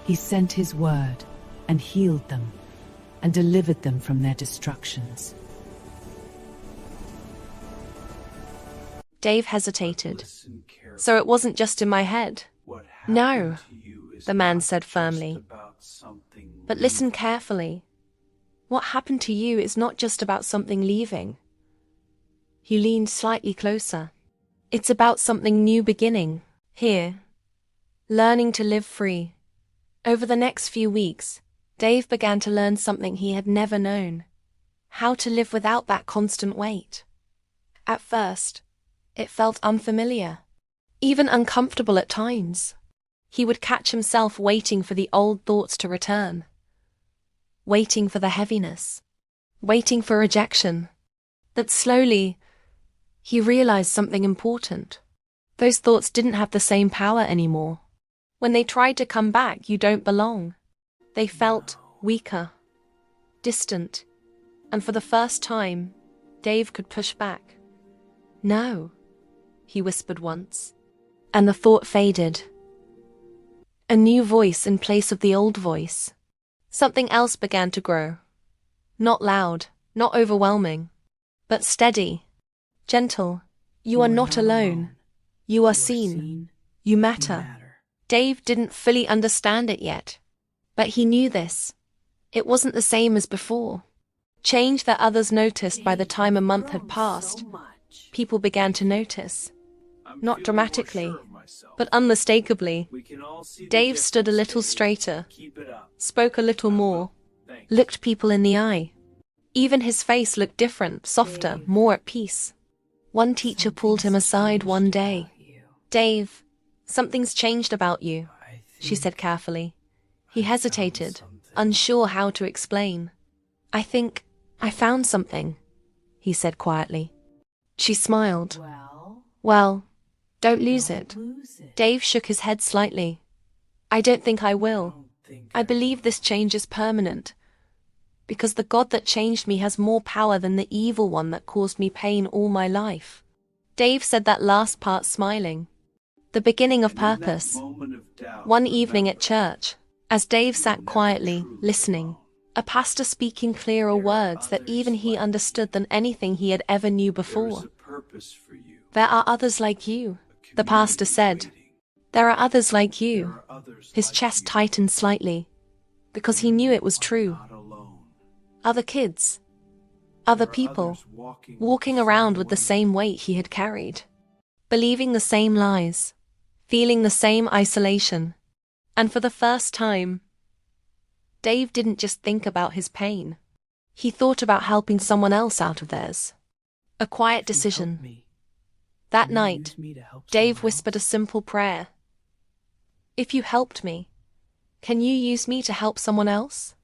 He sent his word and healed them and delivered them from their destructions. Dave hesitated. So it wasn't just in my head? No, the man said firmly. But listen carefully. What happened to you is not just about something leaving. He leaned slightly closer. It's about something new beginning, here. Learning to live free. Over the next few weeks, Dave began to learn something he had never known. How to live without that constant weight. At first, it felt unfamiliar, even uncomfortable at times. He would catch himself waiting for the old thoughts to return. Waiting for the heaviness. Waiting for rejection. But slowly, he realized something important. Those thoughts didn't have the same power anymore. When they tried to come back, you don't belong. They felt weaker, distant, and for the first time, Dave could push back. No, he whispered once, and the thought faded. A new voice in place of the old voice. Something else began to grow. Not loud, not overwhelming, but steady, gentle. You are not alone. You are seen. You matter. Dave didn't fully understand it yet, but he knew this. It wasn't the same as before. Change that others noticed by the time a month had passed. People began to notice. Not dramatically, but unmistakably. Dave stood a little straighter, spoke a little more, looked people in the eye. Even his face looked different, softer, more at peace. One teacher pulled him aside one day. "Dave, something's changed about you," she said carefully. He hesitated, unsure how to explain. "I think I found something," he said quietly. She smiled. "Well, don't lose it." Dave shook his head slightly. "I don't think I will. I believe this change is permanent. Because the God that changed me has more power than the evil one that caused me pain all my life." Dave said that last part smiling. The beginning of purpose. One evening at church, as Dave sat quietly, listening, a pastor speaking clearer words that even he understood than anything he had ever knew before. "There are others like you," the pastor said. "There are others like you." His chest tightened slightly, because he knew it was true. Other kids, other people, walking around with the same weight he had carried, believing the same lies, feeling the same isolation. And for the first time, Dave didn't just think about his pain. He thought about helping someone else out of theirs. A quiet decision. That night, Dave whispered a simple prayer. "If you helped me, can you use me to help someone else?"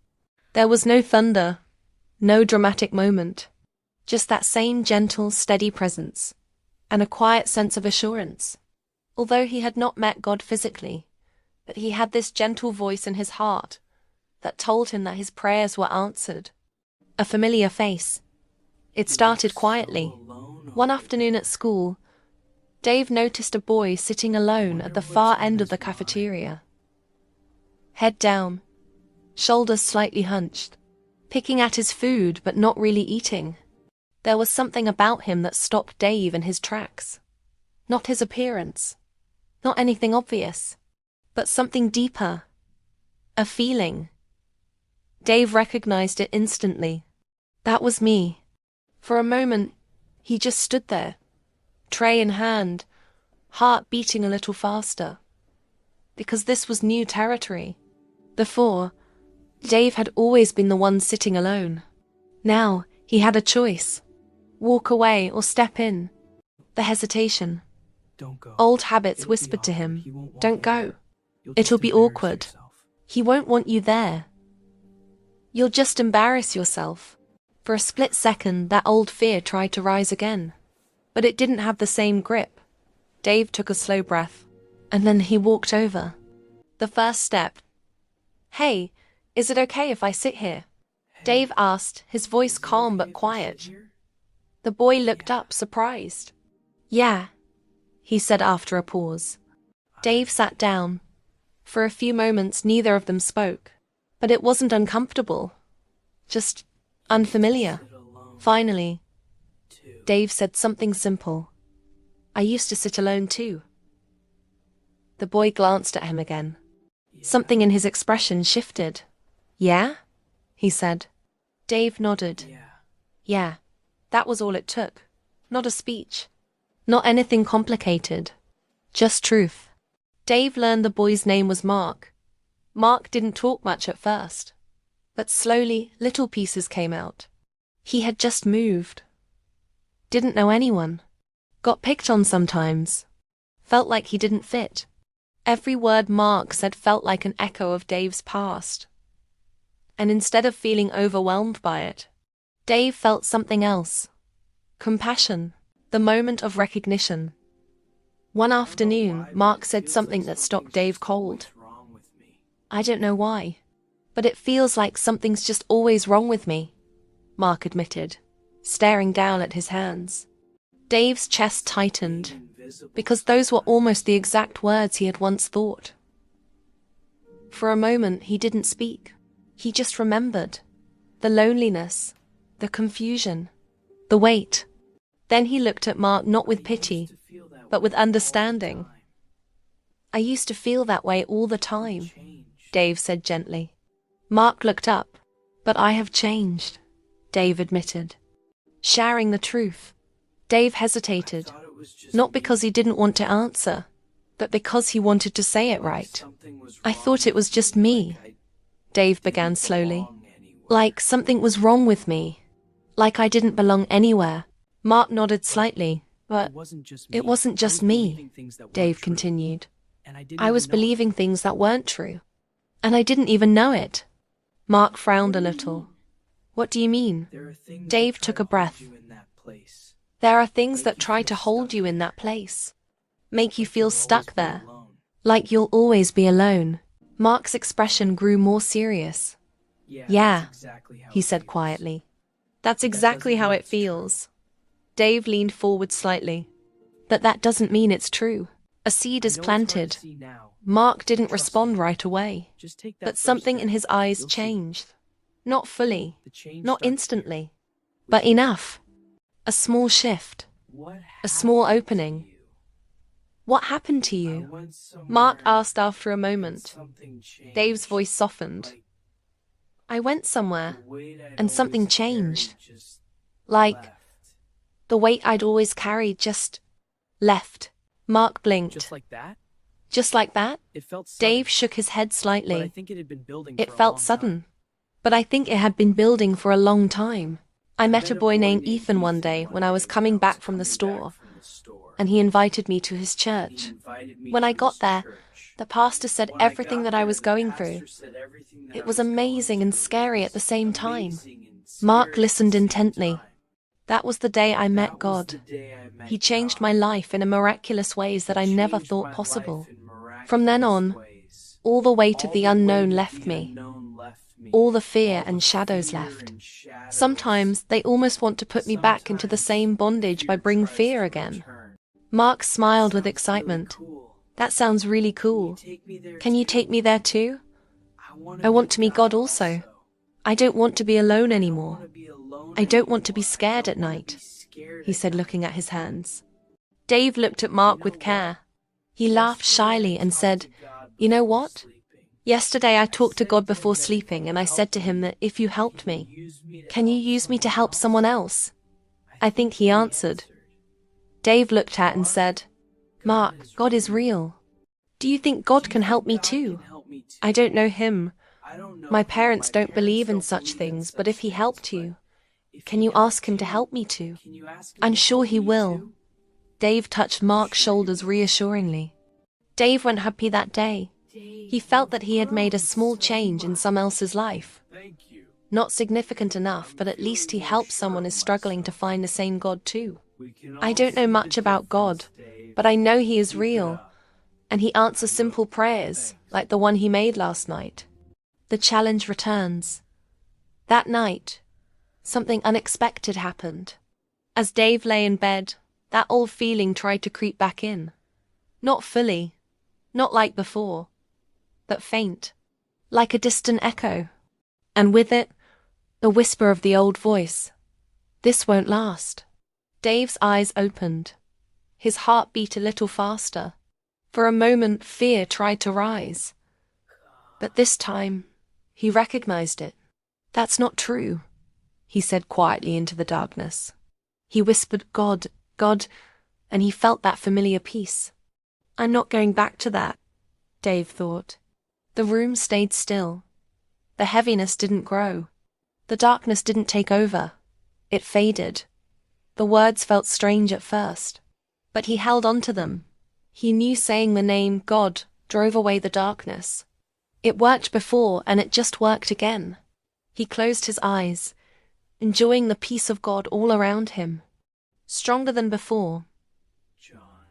There was no thunder, no dramatic moment, just that same gentle, steady presence, and a quiet sense of assurance. Although he had not met God physically, but he had this gentle voice in his heart that told him that his prayers were answered. A familiar face. It started quietly. One afternoon at school, Dave noticed a boy sitting alone at the far end of the cafeteria. Head down, shoulders slightly hunched, picking at his food but not really eating. There was something about him that stopped Dave in his tracks. Not his appearance, not anything obvious, but something deeper. A feeling. Dave recognized it instantly. That was me. For a moment, he just stood there, tray in hand, heart beating a little faster. Because this was new territory. Before, Dave had always been the one sitting alone. Now, he had a choice. Walk away or step in. The hesitation. Don't go. Old habits whispered to him, "Don't go. It'll be awkward. He won't want you there. You'll just embarrass yourself." For a split second, that old fear tried to rise again. But it didn't have the same grip. Dave took a slow breath, and then he walked over. The first step. "Hey, is it okay if I sit here?" Dave asked, his voice calm but quiet. The boy looked up, surprised. "Yeah," he said after a pause. Dave sat down, For a few moments, neither of them spoke. But it wasn't uncomfortable. Just unfamiliar. Finally, Dave said something simple. I used to sit alone too. The boy glanced at him again. Something in his expression shifted. Yeah? He said. Dave nodded. Yeah. That was all it took. Not a speech. Not anything complicated. Just truth. Dave learned the boy's name was Mark. Mark didn't talk much at first. But slowly, little pieces came out. He had just moved. Didn't know anyone. Got picked on sometimes. Felt like he didn't fit. Every word Mark said felt like an echo of Dave's past. And instead of feeling overwhelmed by it, Dave felt something else. Compassion. The moment of recognition. One afternoon, Mark said something that stopped Dave cold. I don't know why, but it feels like something's just always wrong with me, Mark admitted, staring down at his hands. Dave's chest tightened, because those were almost the exact words he had once thought. For a moment, he didn't speak. He just remembered. The loneliness, the confusion, the weight. Then he looked at Mark not with pity, but with understanding. I used to feel that way all the time, Dave said gently. Mark looked up. But I have changed, Dave admitted. Sharing the truth. Dave hesitated, not because he didn't want to answer, but because he wanted to say it right. I thought it was just me, Dave began slowly. Like something was wrong with me. Like I didn't belong anywhere. Mark nodded slightly. But it wasn't just me, Dave continued. I was believing things that weren't true. And I didn't even know it. Mark frowned a little. What do you mean? Dave took a breath. There are things that try to hold you in that place. Make you feel stuck there. Like you'll always be alone. Mark's expression grew more serious. Yeah, he said quietly. That's exactly how it feels. Dave leaned forward slightly. But that doesn't mean it's true. A seed is planted. Mark didn't respond right away. But something in his eyes changed. Not fully, not instantly, but enough. A small shift. A small opening. What happened to you? Mark asked after a moment. Dave's voice softened. I went somewhere, and something changed. Like, the weight I'd always carried just left. Mark blinked. Just like that? Just like that? Dave shook his head slightly. But I think it had been building It for a felt long sudden. time. But I think it had been building for a long time. I met a boy named Ethan one day when I was coming back from the store, and he invited me to his church. When I got there, the pastor said everything that I was going through. It was amazing and scary at the same time. Mark listened intently. That was the day I met God. He changed my life in miraculous ways that I never thought possible. From then on, all the weight of the unknown left me. All the fear and shadows left. Sometimes they almost want to put me back into the same bondage by bringing fear again. Mark smiled with excitement. That sounds really cool. Can you take me there too? I want to meet God also. I don't want to be alone anymore. I don't want to be scared at night, he said, looking at his hands. Dave looked at Mark with care. He laughed shyly and said, You know what? Yesterday I talked to God before sleeping and I said to him that if you helped me, can you use me to help someone else? I think he answered. Dave looked at and said, Mark, God is real. Do you think God can help me too? I don't know him. My parents don't believe in such things, but if he helped you, can you ask him to help me too? I'm sure he will. Dave touched Mark's shoulders reassuringly. Dave went happy that day. He felt that he had made a small change in someone else's life. Not significant enough, but at least he helped someone who is struggling to find the same God too. I don't know much about God, but I know he is real, and he answers simple prayers, like the one he made last night. The challenge returns. That night, something unexpected happened. As Dave lay in bed, that old feeling tried to creep back in. Not fully, not like before, but faint, like a distant echo. And with it, the whisper of the old voice. This won't last. Dave's eyes opened. His heart beat a little faster. For a moment, fear tried to rise. But this time, he recognized it. That's not true, he said quietly into the darkness. He whispered, God, God, and he felt that familiar peace. I'm not going back to that, Dave thought. The room stayed still. The heaviness didn't grow. The darkness didn't take over. It faded. The words felt strange at first, but he held on to them. He knew saying the name God drove away the darkness. It worked before, and it just worked again. He closed his eyes, enjoying the peace of God all around him. Stronger than before.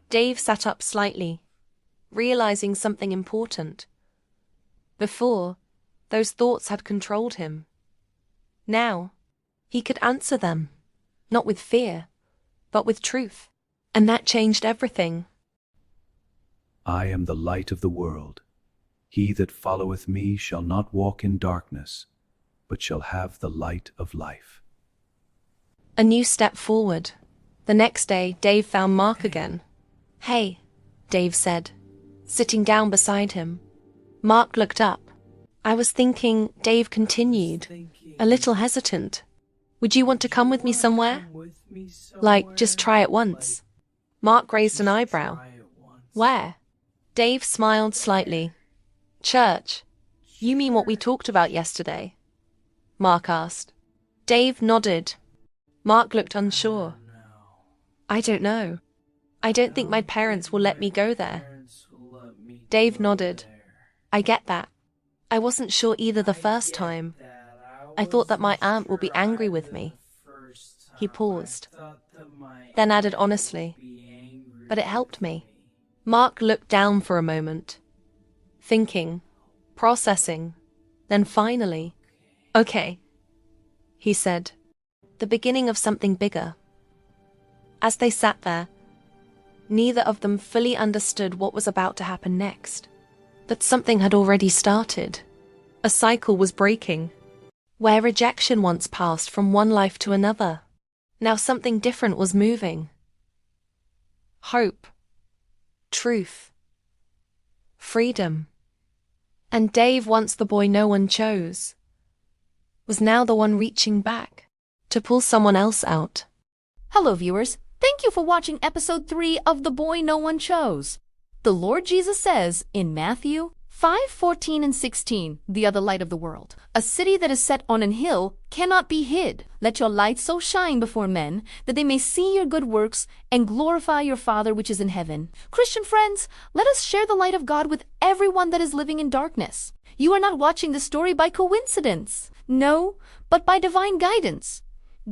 Dave sat up slightly, realizing something important. Before, those thoughts had controlled him. Now, he could answer them, not with fear, but with truth. And that changed everything. I am the light of the world. He that followeth me shall not walk in darkness, but shall have the light of life. A new step forward. The next day, Dave found Mark again. Hey, Dave said, sitting down beside him. Mark looked up. I was thinking, Dave continued, a little hesitant. Would you want to come with me somewhere? Like, just try it once. Mark raised an eyebrow. Where? Dave smiled slightly. Church. You mean what we talked about yesterday? Mark asked. Dave nodded. Mark looked unsure. I don't know. I don't think my parents will let me go there. Dave nodded. I get that. I wasn't sure either the first time. I thought that my aunt would be angry with me. He paused, then added honestly, but it helped me. Mark looked down for a moment, thinking, processing, then finally, okay, he said, the beginning of something bigger. As they sat there, neither of them fully understood what was about to happen next. That something had already started. A cycle was breaking. Where rejection once passed from one life to another, now something different was moving. Hope. Truth. Freedom. And Dave, once the boy no one chose, was now the one reaching back to pull someone else out. Hello, viewers. Thank you for watching episode 3 of The Boy No One Chose. The Lord Jesus says in Matthew 5:14 and 16, the other light of the world, a city that is set on an hill cannot be hid. Let your light so shine before men that they may see your good works and glorify your Father which is in heaven. Christian friends, let us share the light of God with everyone that is living in darkness. You are not watching this story by coincidence. No, but by divine guidance.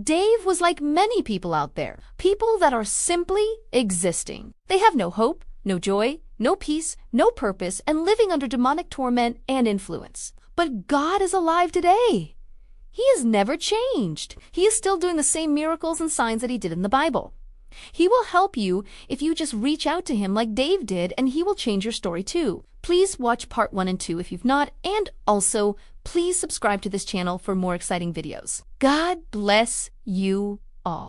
Dave was like many people out there, people that are simply existing. They have no hope, no joy, no peace, no purpose, and living under demonic torment and influence. But God is alive today. He has never changed. He is still doing the same miracles and signs that he did in the Bible. He will help you if you just reach out to him like Dave did, and he will change your story too. Please watch part 1 and 2 if you've not, and also please subscribe to this channel for more exciting videos. God bless you all.